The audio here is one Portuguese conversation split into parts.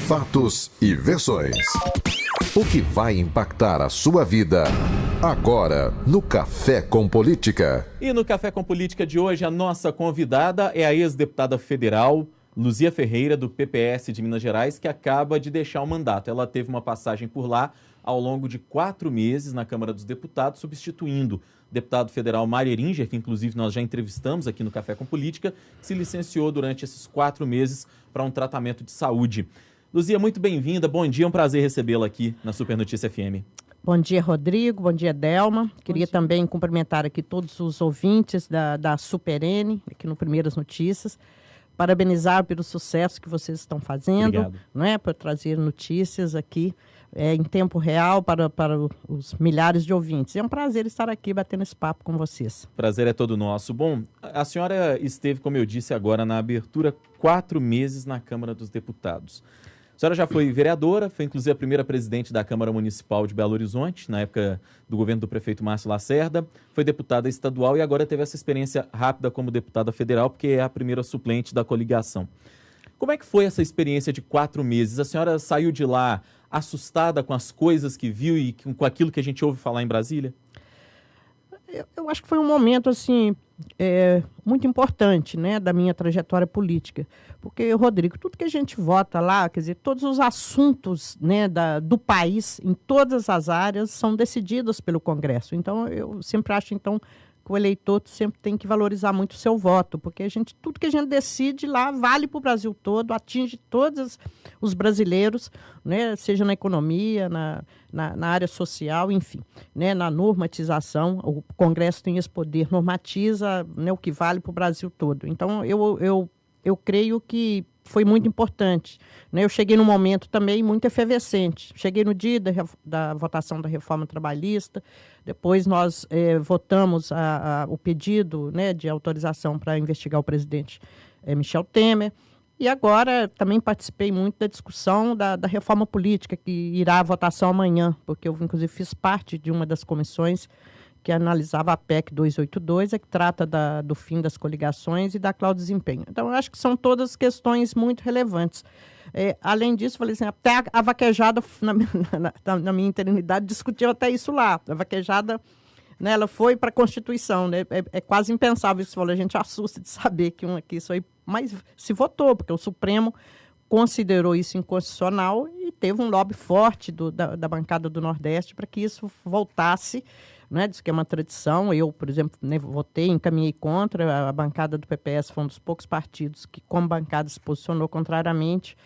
Fatos e versões. O que vai impactar a sua vida agora no Café com Política. E no Café com Política de hoje, a nossa convidada é a ex-deputada federal Luzia Ferreira, do PPS de Minas Gerais, que acaba de deixar o mandato. Ela teve uma passagem por lá ao longo de 4 meses na Câmara dos Deputados, substituindo o deputado federal Mário Eringer, que inclusive nós já entrevistamos aqui no Café com Política, que se licenciou durante esses 4 meses para um tratamento de saúde. Luzia, muito bem-vinda. Bom dia, é um prazer recebê-la aqui na Super Notícia FM. Bom dia, Rodrigo. Bom dia, Delma. Queria também cumprimentar aqui todos os ouvintes da Super N, aqui no Primeiras Notícias. Parabenizar pelo sucesso que vocês estão fazendo, não é? Por trazer notícias aqui em tempo real para os milhares de ouvintes. É um prazer estar aqui batendo esse papo com vocês. Prazer é todo nosso. Bom, a senhora esteve, como eu disse agora, na abertura, 4 meses na Câmara dos Deputados. A senhora já foi vereadora, foi inclusive a primeira presidente da Câmara Municipal de Belo Horizonte, na época do governo do prefeito Márcio Lacerda, foi deputada estadual e agora teve essa experiência rápida como deputada federal, porque é a primeira suplente da coligação. Como é que foi essa experiência de 4 meses? A senhora saiu de lá assustada com as coisas que viu e com aquilo que a gente ouve falar em Brasília? Eu acho que foi um momento, assim, muito importante, né, da minha trajetória política. Porque, Rodrigo, tudo que a gente vota lá, quer dizer, todos os assuntos, né, do país, em todas as áreas, são decididos pelo Congresso. Então, eu sempre acho, então, que o eleitor sempre tem que valorizar muito o seu voto, porque tudo que a gente decide lá vale para o Brasil todo, atinge todos os brasileiros, né, seja na economia, na área social, enfim, né, na normatização. O Congresso tem esse poder, normatiza, né, o que vale para o Brasil todo. Então, eu creio que foi muito importante, né? Eu cheguei num momento também muito efervescente. Cheguei no dia da votação da reforma trabalhista, depois nós votamos o pedido, né, de autorização para investigar o presidente Michel Temer, e agora também participei muito da discussão da reforma política, que irá à votação amanhã, porque eu, inclusive, fiz parte de uma das comissões que analisava a PEC 282, que trata do fim das coligações e da cláusula de desempenho. Então, eu acho que são todas questões muito relevantes. Além disso, falei assim, até a vaquejada, na minha interinidade, discutiu até isso lá. A vaquejada, né, ela foi para a Constituição, né? É quase impensável isso. A gente assusta de saber que isso aí... Mas se votou, porque o Supremo considerou isso inconstitucional e teve um lobby forte da bancada do Nordeste para que isso voltasse, né? Diz que é uma tradição. Eu, por exemplo, né, votei, encaminhei contra. A bancada do PPS foi um dos poucos partidos que, como bancada, se posicionou contrariamente,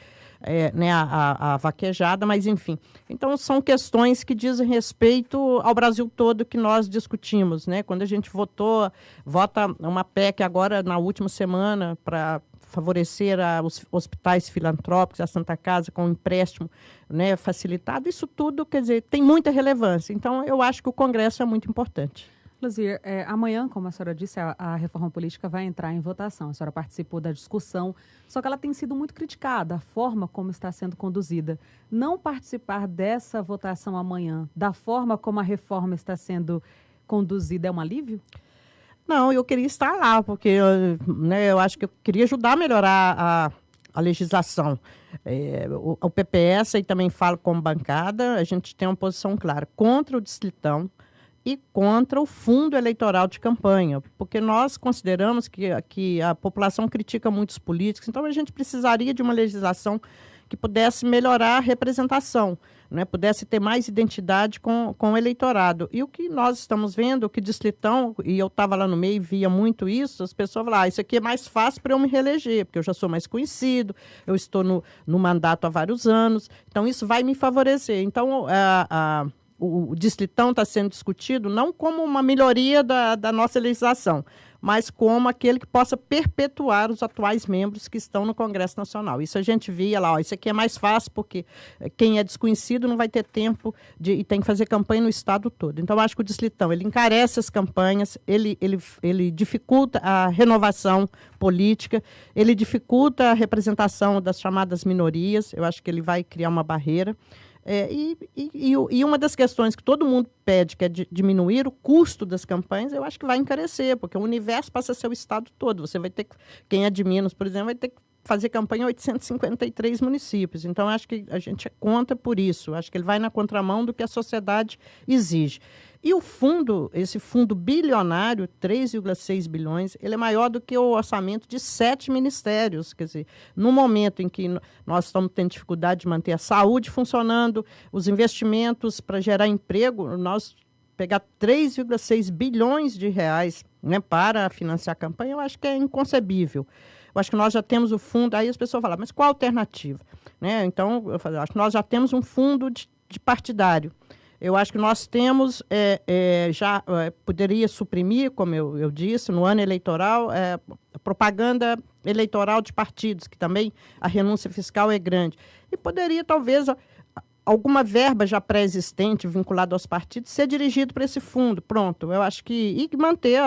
né, a vaquejada, mas enfim. Então, são questões que dizem respeito ao Brasil todo que nós discutimos, né? Quando a gente vota uma PEC agora, na última semana, para favorecer os hospitais filantrópicos, a Santa Casa, com um empréstimo, né, facilitado, isso tudo, quer dizer, tem muita relevância. Então, eu acho que o Congresso é muito importante. Luzia, amanhã, como a senhora disse, a reforma política vai entrar em votação. A senhora participou da discussão, só que ela tem sido muito criticada, a forma como está sendo conduzida. Não participar dessa votação amanhã, da forma como a reforma está sendo conduzida, é um alívio? Não, eu queria estar lá, porque né, eu acho que eu queria ajudar a melhorar a legislação. O PPS, aí também falo como bancada, a gente tem uma posição clara contra o distritão e contra o fundo eleitoral de campanha, porque nós consideramos que a população critica muitos políticos, então a gente precisaria de uma legislação que pudesse melhorar a representação, né? Pudesse ter mais identidade com o eleitorado. E o que nós estamos vendo, o que distritão, e eu estava lá no meio e via muito isso, as pessoas falavam, isso aqui é mais fácil para eu me reeleger, porque eu já sou mais conhecido, eu estou no mandato há vários anos, então isso vai me favorecer. Então, o distritão está sendo discutido não como uma melhoria da nossa legislação, mas como aquele que possa perpetuar os atuais membros que estão no Congresso Nacional. Isso a gente via lá, isso aqui é mais fácil porque quem é desconhecido não vai ter tempo e tem que fazer campanha no estado todo. Então, eu acho que o distritão, ele encarece as campanhas, ele dificulta a renovação política, ele dificulta a representação das chamadas minorias, eu acho que ele vai criar uma barreira. E uma das questões que todo mundo pede, que é diminuir o custo das campanhas, eu acho que vai encarecer, porque o universo passa a ser o estado todo. Você vai ter, quem é de Minas, por exemplo, vai ter que fazer campanha em 853 municípios. Então, acho que a gente conta por isso. Acho que ele vai na contramão do que a sociedade exige. E o fundo, esse fundo bilionário, 3,6 bilhões, ele é maior do que o orçamento de 7 ministérios. Quer dizer, no momento em que nós estamos tendo dificuldade de manter a saúde funcionando, os investimentos para gerar emprego, nós pegar 3,6 bilhões de reais, né, para financiar a campanha, eu acho que é inconcebível. Eu acho que nós já temos o fundo, aí as pessoas falam, mas qual a alternativa? Né? Então, eu acho que nós já temos um fundo de partidário. Eu acho que nós temos, poderia suprimir, como eu disse, no ano eleitoral, propaganda eleitoral de partidos, que também a renúncia fiscal é grande. E poderia, talvez, alguma verba já pré-existente vinculada aos partidos ser dirigido para esse fundo. Pronto, eu acho que... E manter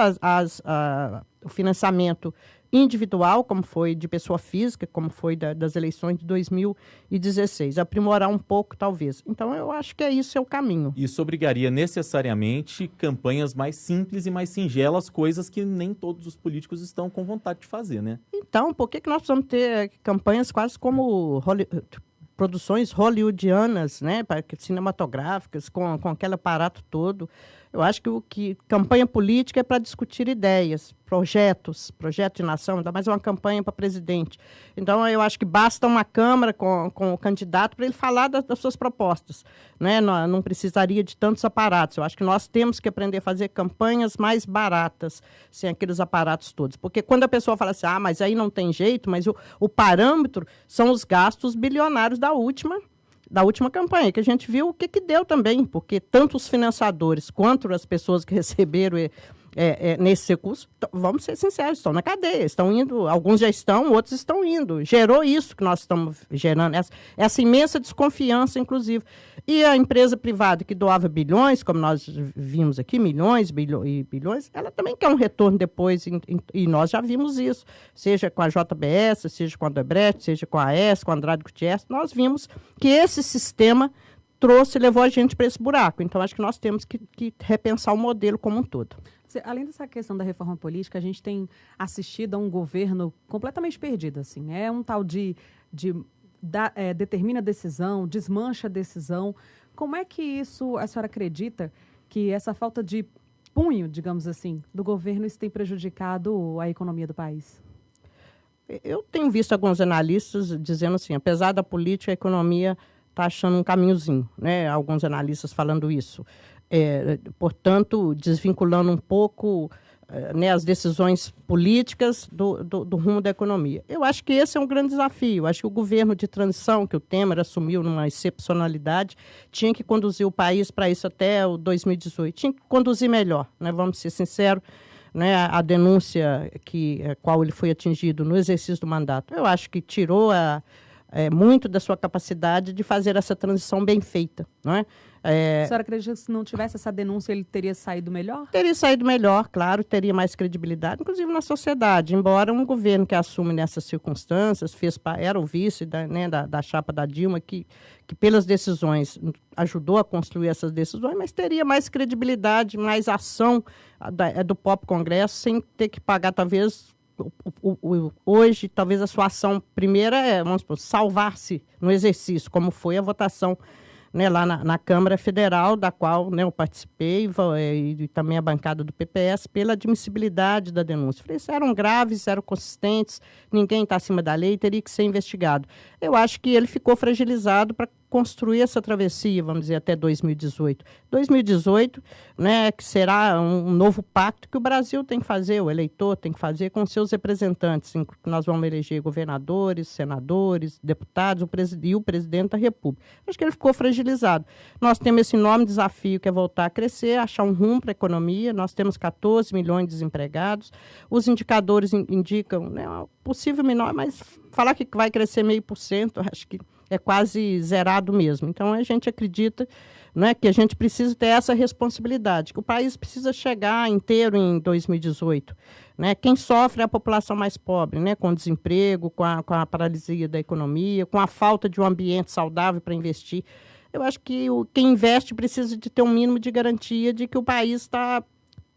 o financiamento individual, como foi de pessoa física, como foi das eleições de 2016. Aprimorar um pouco, talvez. Então, eu acho que isso é o caminho. Isso obrigaria necessariamente campanhas mais simples e mais singelas, coisas que nem todos os políticos estão com vontade de fazer, né? Então, por que nós precisamos ter campanhas quase como produções hollywoodianas, né, cinematográficas, com aquele aparato todo? Eu acho que campanha política é para discutir ideias, projeto de nação, ainda mais uma campanha para presidente. Então, eu acho que basta uma Câmara com o candidato para ele falar das suas propostas. Né? Não precisaria de tantos aparatos. Eu acho que nós temos que aprender a fazer campanhas mais baratas, sem aqueles aparatos todos. Porque quando a pessoa fala assim, mas aí não tem jeito, mas o parâmetro são os gastos bilionários da última campanha, que a gente viu o que deu também, porque tanto os financiadores quanto as pessoas que receberam nesse recurso, vamos ser sinceros, estão na cadeia, estão indo, alguns já estão, outros estão indo. Gerou isso que nós estamos gerando, essa imensa desconfiança, inclusive. E a empresa privada que doava bilhões, como nós vimos aqui, milhões e bilhões, ela também quer um retorno depois, e nós já vimos isso, seja com a JBS, seja com a Odebrecht, seja com a AES, com a Andrade Gutierrez, nós vimos que esse sistema levou a gente para esse buraco. Então, acho que nós temos que repensar o modelo como um todo. Além dessa questão da reforma política, a gente tem assistido a um governo completamente perdido. Assim. É um tal determina a decisão, desmancha a decisão. Como é que isso, a senhora acredita que essa falta de punho, digamos assim, do governo isso tem prejudicado a economia do país? Eu tenho visto alguns analistas dizendo assim, apesar da política, a economia está achando um caminhozinho, né? Alguns analistas falando isso. Portanto, desvinculando um pouco as decisões políticas do rumo da economia. Eu acho que esse é um grande desafio. Eu acho que o governo de transição, que o Temer assumiu numa excepcionalidade, tinha que conduzir o país para isso até o 2018. Tinha que conduzir melhor, né? Vamos ser sinceros. Né, a denúncia a qual ele foi atingido no exercício do mandato, eu acho que tirou muito da sua capacidade de fazer essa transição bem feita. Não é? A senhora acredita que se não tivesse essa denúncia, ele teria saído melhor? Teria saído melhor, claro, teria mais credibilidade, inclusive na sociedade. Embora um governo que assume nessas circunstâncias, era o vice da chapa da Dilma, que pelas decisões ajudou a construir essas decisões, mas teria mais credibilidade, mais ação do próprio Congresso, sem ter que pagar, talvez... Hoje, talvez a sua ação primeira vamos supor, salvar-se no exercício, como foi a votação, né, lá na Câmara Federal, da qual, né, eu participei, e também a bancada do PPS, pela admissibilidade da denúncia. Falei, isso eram graves, eram consistentes, ninguém está acima da lei, teria que ser investigado. Eu acho que ele ficou fragilizado para construir essa travessia, vamos dizer, até 2018. 2018, né, que será um novo pacto que o Brasil tem que fazer, o eleitor tem que fazer com seus representantes. Nós vamos eleger governadores, senadores, deputados e o presidente da República. Acho que ele ficou fragilizado. Nós temos esse enorme desafio que é voltar a crescer, achar um rumo para a economia. Nós temos 14 milhões de desempregados. Os indicadores indicam, né, possível menor, mas falar que vai crescer 0,5%, acho que é quase zerado mesmo. Então, a gente acredita, né, que a gente precisa ter essa responsabilidade, que o país precisa chegar inteiro em 2018. Né? Quem sofre é a população mais pobre, né, com o desemprego, com a paralisia da economia, com a falta de um ambiente saudável para investir. Eu acho que quem investe precisa de ter um mínimo de garantia de que o país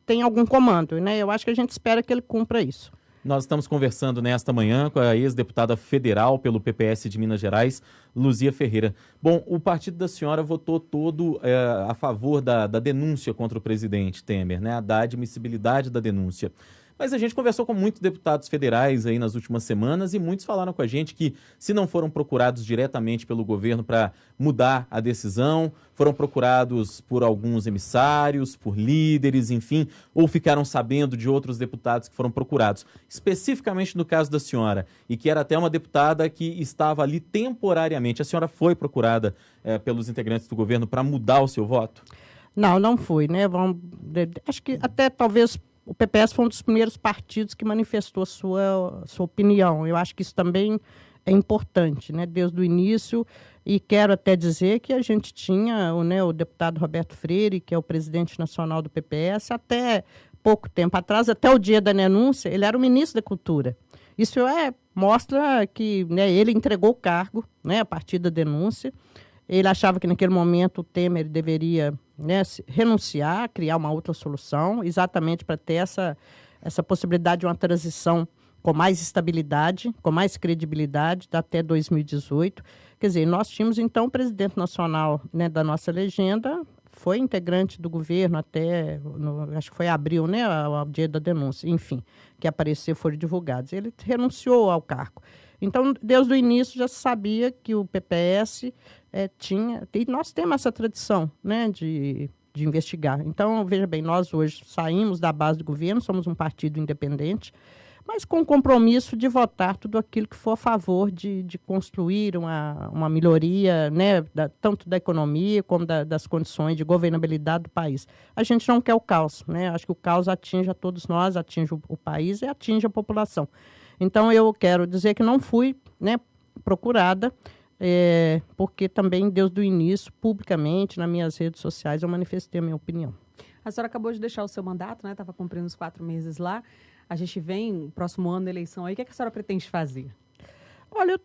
tem algum comando. Né? Eu acho que a gente espera que ele cumpra isso. Nós estamos conversando nesta manhã com a ex-deputada federal pelo PPS de Minas Gerais, Luzia Ferreira. Bom, o partido da senhora votou todo a favor da denúncia contra o presidente Temer, né? Da admissibilidade da denúncia. Mas a gente conversou com muitos deputados federais aí nas últimas semanas e muitos falaram com a gente que, se não foram procurados diretamente pelo governo para mudar a decisão, foram procurados por alguns emissários, por líderes, enfim, ou ficaram sabendo de outros deputados que foram procurados. Especificamente no caso da senhora, e que era até uma deputada que estava ali temporariamente. A senhora foi procurada pelos integrantes do governo para mudar o seu voto? Não fui, né? Acho que até talvez o PPS foi um dos primeiros partidos que manifestou sua opinião. Eu acho que isso também é importante, né? Desde o início. E quero até dizer que a gente tinha o deputado Roberto Freire, que é o presidente nacional do PPS, até pouco tempo atrás, até o dia da denúncia, ele era o ministro da Cultura. Isso mostra que, né, ele entregou o cargo, né, a partir da denúncia. Ele achava que naquele momento o Temer deveria, né, renunciar, criar uma outra solução, exatamente para ter essa possibilidade de uma transição com mais estabilidade, com mais credibilidade, até 2018. Quer dizer, nós tínhamos, então, o presidente nacional, né, da nossa legenda, foi integrante do governo até, acho que foi abril, né, ao dia da denúncia, enfim, que apareceu, foram divulgados. Ele renunciou ao cargo. Então, desde o início já se sabia que o PPS tinha... E nós temos essa tradição, né, de investigar. Então, veja bem, nós hoje saímos da base do governo, somos um partido independente, mas com o compromisso de votar tudo aquilo que for a favor de construir uma melhoria, né, tanto da economia como das condições de governabilidade do país. A gente não quer o caos, né? Acho que o caos atinge a todos nós, atinge o país e atinge a população. Então, eu quero dizer que não fui, né, procurada, porque também, desde o início, publicamente, nas minhas redes sociais, eu manifestei a minha opinião. A senhora acabou de deixar o seu mandato, né? Estava cumprindo os 4 meses lá. A gente vem, próximo ano da eleição aí, o que a senhora pretende fazer? Olha,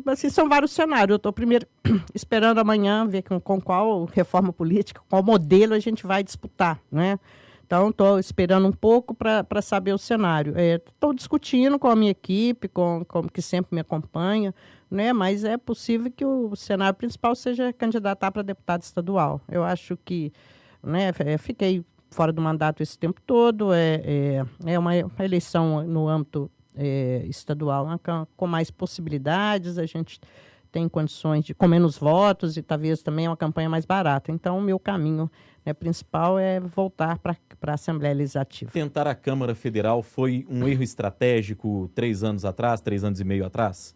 assim, são vários cenários. Eu estou primeiro esperando amanhã ver com qual reforma política, qual modelo a gente vai disputar, né? Então, estou esperando um pouco para saber o cenário. Estou discutindo com a minha equipe, com que sempre me acompanha, né? Mas é possível que o cenário principal seja candidatar para deputado estadual. Eu acho que, né, fiquei fora do mandato esse tempo todo, uma eleição no âmbito estadual, né, com mais possibilidades, a gente tem condições com menos votos e talvez também uma campanha mais barata. Então, o meu caminho, né, principal é voltar para a Assembleia Legislativa. Tentar a Câmara Federal foi um erro estratégico 3 anos atrás, 3 anos e meio atrás?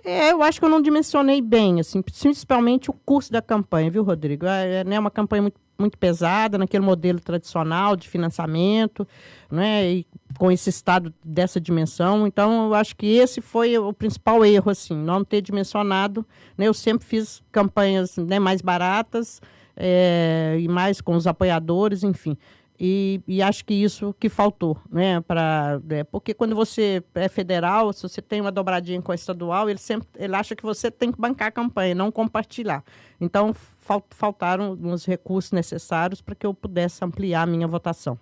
Eu acho que eu não dimensionei bem, assim, principalmente o custo da campanha, viu, Rodrigo? É uma campanha muito pesada, naquele modelo tradicional de financiamento, né, e com esse estado dessa dimensão. Então, eu acho que esse foi o principal erro, assim, não ter dimensionado, né? Eu sempre fiz campanhas, né, mais baratas e mais com os apoiadores, enfim. E acho que isso que faltou, né? Porque quando você é federal, se você tem uma dobradinha com a estadual, ele acha que você tem que bancar a campanha, não compartilhar. Então, faltaram os recursos necessários para que eu pudesse ampliar a minha votação.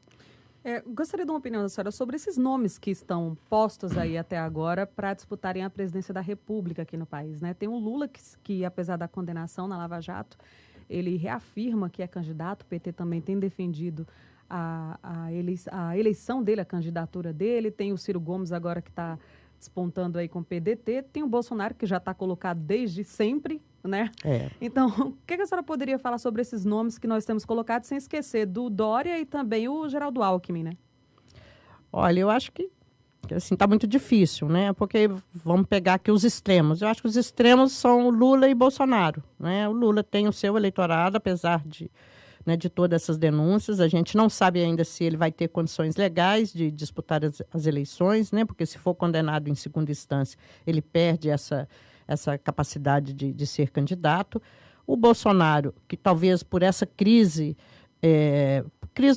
Gostaria de uma opinião da senhora sobre esses nomes que estão postos aí até agora para disputarem a presidência da República aqui no país, né? Tem o Lula, que apesar da condenação na Lava Jato, ele reafirma que é candidato, o PT também tem defendido a eleição dele, a candidatura dele. Tem o Ciro Gomes agora que está despontando aí com o PDT. Tem o Bolsonaro que já está colocado desde sempre, né? Então, o que a senhora poderia falar sobre esses nomes que nós temos colocado, sem esquecer do Dória e também o Geraldo Alckmin, né? Olha, eu acho que assim, está muito difícil, né? Porque vamos pegar aqui os extremos. Eu acho que os extremos são Lula e Bolsonaro, né? O Lula tem o seu eleitorado, apesar de todas essas denúncias. A gente não sabe ainda se ele vai ter condições legais de disputar as eleições, né? Porque se for condenado em segunda instância, ele perde essa capacidade de ser candidato. O Bolsonaro, que talvez por essa crise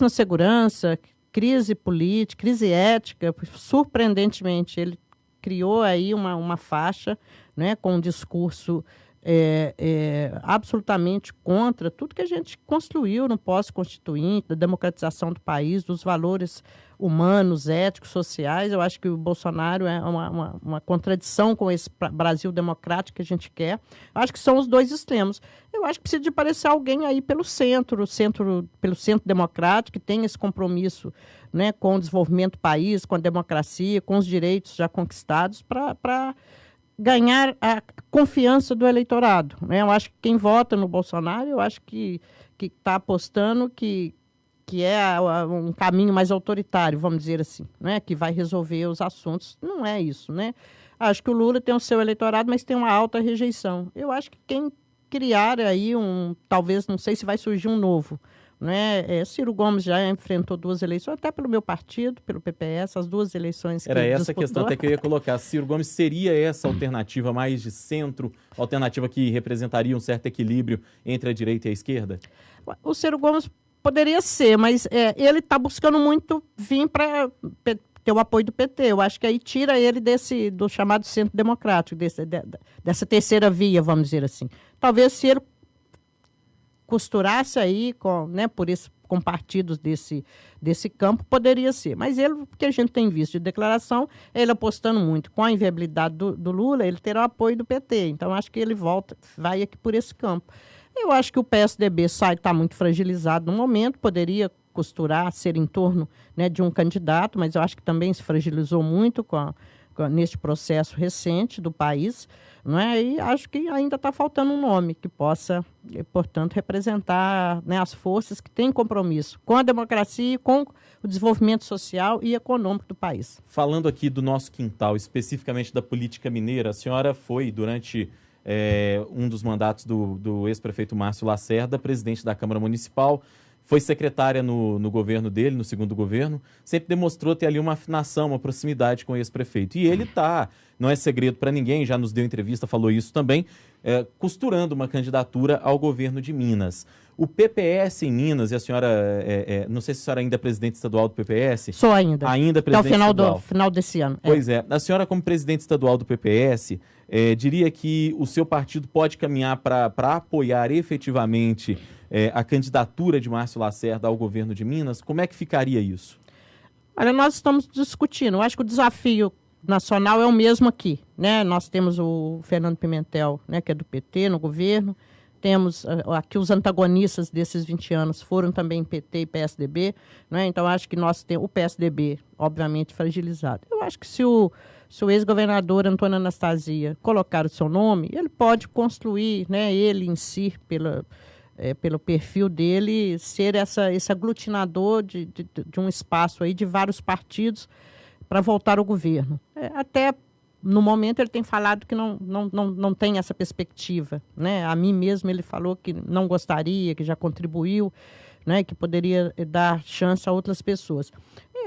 na segurança, crise política, crise ética, surpreendentemente, ele criou aí uma faixa, né, com um discurso absolutamente contra tudo que a gente construiu no pós-constituinte, da democratização do país, dos valores humanos, éticos, sociais. Eu acho que o Bolsonaro é uma contradição com esse Brasil democrático que a gente quer. Eu acho que são os dois extremos. Eu acho que precisa de aparecer alguém aí pelo centro democrático, que tem esse compromisso, né, com o desenvolvimento do país, com a democracia, com os direitos já conquistados, para ganhar a confiança do eleitorado, né? Eu acho que quem vota no Bolsonaro, eu acho que está apostando que é um caminho mais autoritário, vamos dizer assim, né? Que vai resolver os assuntos. Não é isso, né? Acho que o Lula tem o seu eleitorado, mas tem uma alta rejeição. Eu acho que quem criar aí talvez, não sei se vai surgir um novo, né? Ciro Gomes já enfrentou 2 eleições, até pelo meu partido, pelo PPS, as 2 eleições que Era essa disputou. a questão até que eu ia colocar. Ciro Gomes seria essa alternativa mais de centro, alternativa que representaria um certo equilíbrio entre a direita e a esquerda? O Ciro Gomes poderia ser, mas ele está buscando muito vir para ter o apoio do PT. Eu acho que aí tira ele do chamado centro democrático, dessa terceira via, vamos dizer assim. Talvez se ele costurasse aí com partidos desse campo, poderia ser. Mas ele, o que a gente tem visto de declaração, ele apostando muito com a inviabilidade do Lula, ele terá o apoio do PT. Então, acho que ele vai aqui por esse campo. Eu acho que o PSDB está muito fragilizado no momento, poderia costurar, ser em torno, né, de um candidato, mas eu acho que também se fragilizou muito neste processo recente do país, não é? E acho que ainda está faltando um nome que possa, portanto, representar, né, as forças que têm compromisso com a democracia e com o desenvolvimento social e econômico do país. Falando aqui do nosso quintal, especificamente da política mineira, a senhora foi, durante um dos mandatos do ex-prefeito Márcio Lacerda, presidente da Câmara Municipal, foi secretária no governo dele, no segundo governo, sempre demonstrou ter ali uma afinação, uma proximidade com o ex-prefeito. E ele não é segredo para ninguém, já nos deu entrevista, falou isso também, costurando uma candidatura ao governo de Minas. O PPS em Minas, e a senhora, não sei se a senhora ainda é presidente estadual do PPS. Sou ainda. Ainda presidente estadual. Até o final desse ano. Pois é. A senhora, como presidente estadual do PPS, diria que o seu partido pode caminhar para apoiar efetivamente a candidatura de Márcio Lacerda ao governo de Minas? Como é que ficaria isso? Olha, nós estamos discutindo. Eu acho que o desafio nacional é o mesmo aqui, né? Nós temos o Fernando Pimentel, né, que é do PT no governo. Temos aqui os antagonistas desses 20 anos foram também PT e PSDB, né? Então acho que nós temos o PSDB, obviamente, fragilizado. Eu acho que se o ex-governador Antônio Anastasia colocar o seu nome, ele pode construir, né, ele em si, pelo perfil dele, ser esse aglutinador de um espaço aí de vários partidos para voltar ao governo. Até no momento ele tem falado que não tem essa perspectiva, né? A mim mesmo ele falou que não gostaria, que já contribuiu, né, que poderia dar chance a outras pessoas.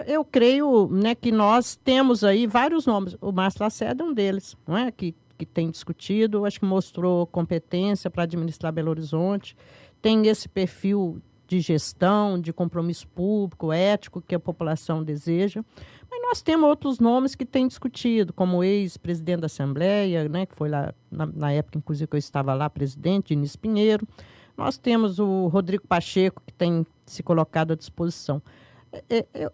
Eu creio, né, que nós temos aí vários nomes. O Márcio Lacerda é um deles, não é? Que tem discutido, acho que mostrou competência para administrar Belo Horizonte, tem esse perfil de gestão, de compromisso público, ético, que a população deseja. Mas nós temos outros nomes que têm discutido, como o ex-presidente da Assembleia, né, que foi lá, na época, inclusive, que eu estava lá, presidente, Diniz Pinheiro. Nós temos o Rodrigo Pacheco, que tem se colocado à disposição.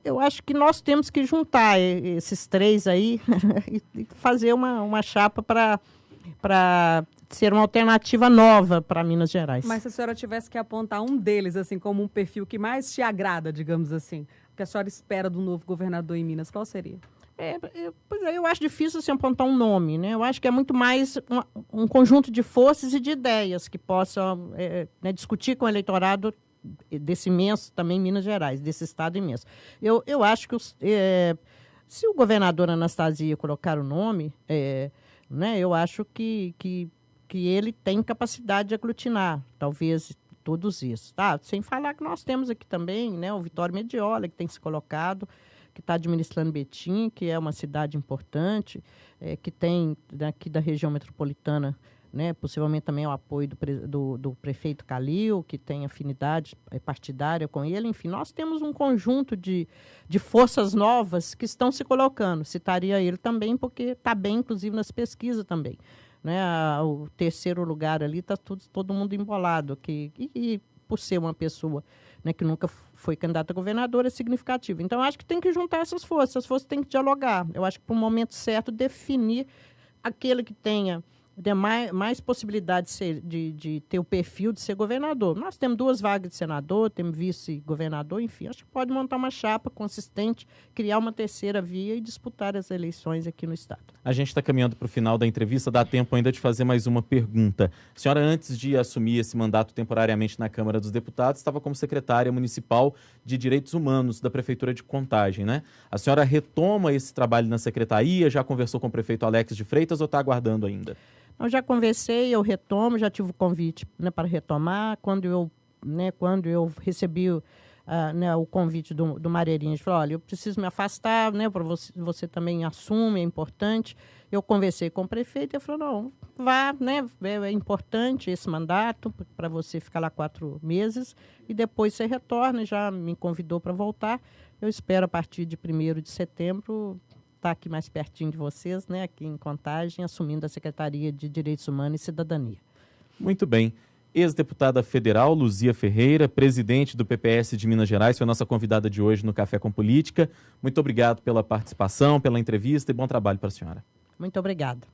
Eu acho que nós temos que juntar esses três aí e fazer uma chapa para ser uma alternativa nova para Minas Gerais. Mas se a senhora tivesse que apontar um deles, assim, como um perfil que mais te agrada, digamos assim, o que a senhora espera do novo governador em Minas, qual seria? Eu acho difícil assim, apontar um nome, né? Eu acho que é muito mais um conjunto de forças e de ideias que possam né, discutir com o eleitorado desse imenso, também Minas Gerais, desse estado imenso. Eu acho que se o governador Anastasia colocar o nome, né, eu acho que ele tem capacidade de aglutinar, talvez todos isso. Tá? Sem falar que nós temos aqui também, né, o Vitório Mediola, que tem se colocado, que está administrando Betim, que é uma cidade importante, que tem daqui da região metropolitana, né, possivelmente também o apoio do prefeito Calil, que tem afinidade partidária com ele. Enfim, nós temos um conjunto de forças novas que estão se colocando. Citaria ele também, porque está bem, inclusive, nas pesquisas também. né, o terceiro lugar ali está todo mundo embolado. E por ser uma pessoa, né, que nunca foi candidata a governadora, é significativo. Então, eu acho que tem que juntar essas forças têm que dialogar. Eu acho que, para o momento certo, definir aquele que tenha mais possibilidade de ter o perfil de ser governador. Nós temos 2 vagas de senador, temos vice-governador, enfim, acho que pode montar uma chapa consistente, criar uma terceira via e disputar as eleições aqui no estado. A gente está caminhando para o final da entrevista, dá tempo ainda de fazer mais uma pergunta. A senhora, antes de assumir esse mandato temporariamente na Câmara dos Deputados, estava como secretária municipal de Direitos Humanos da Prefeitura de Contagem, né? A senhora retoma esse trabalho na secretaria, já conversou com o prefeito Alex de Freitas ou está aguardando ainda? Eu já conversei, eu retomo, já tive o convite, né, para retomar. Quando eu recebi o convite do Mareirinha, ele falou, olha, eu preciso me afastar, né, para você também assume, é importante. Eu conversei com o prefeito e ele falou, não, vá, né, é importante esse mandato para você ficar lá 4 meses e depois você retorna, já me convidou para voltar. Eu espero a partir de 1º de setembro estar aqui mais pertinho de vocês, né, aqui em Contagem, assumindo a Secretaria de Direitos Humanos e Cidadania. Muito bem. Ex-deputada federal Luzia Ferreira, presidente do PPS de Minas Gerais, foi a nossa convidada de hoje no Café com Política. Muito obrigado pela participação, pela entrevista e bom trabalho para a senhora. Muito obrigada.